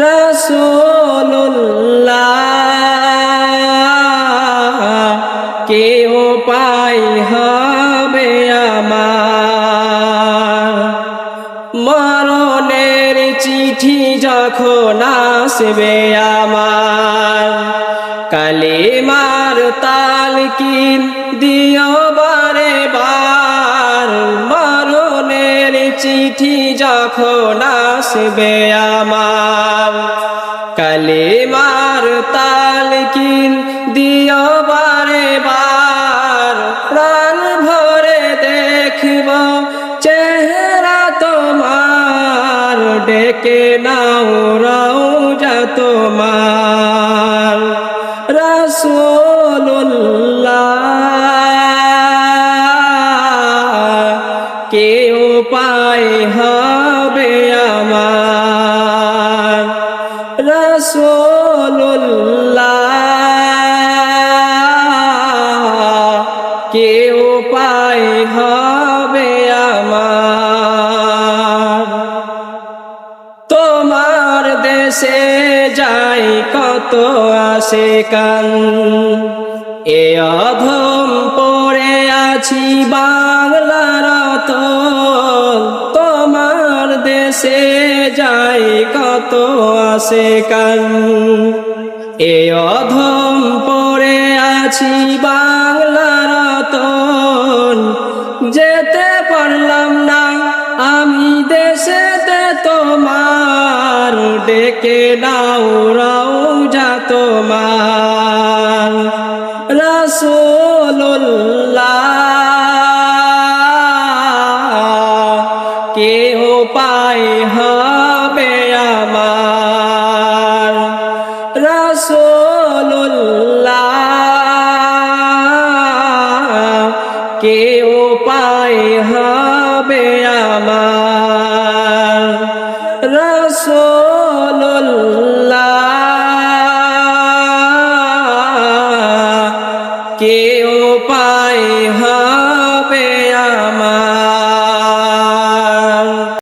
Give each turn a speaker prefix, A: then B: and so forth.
A: রাসূলুল্লাহ কে উপায় হবে আমার, মরণের চিঠি যখন আসবে আমার, কালিমার তালকিন দিও বারে বার, মরণের চিঠি যখন আসবে আমার, কালিমার তালকিন দিও বারে বার, প্রাণ ভরে দেখব চেহারা তোমার, ডেকে নাও রওজা তোমার। রাসূলুল্লাহ কে উপায় হবে আমার, রাসূলুল্লাহ কে উপায় হবে আমার। তোমার দেশে যাই কত আশিকান, এ অধম পড়ে আছি বাংলার রতন, তোমার দেশে যাই কত আশিকান, এ অধম পড়ে আছি বাংলার রতন, যেতে পারলাম না আমি দেশেতে তোমার, ডেকে নাও রওজা তোমার। রাসূলুল্লাহ কে উপায় হবে আমার, রাসূলুল্লাহ কে উপায় হবে আমার, রাসূলুল্লাহ কে উপায় হবে।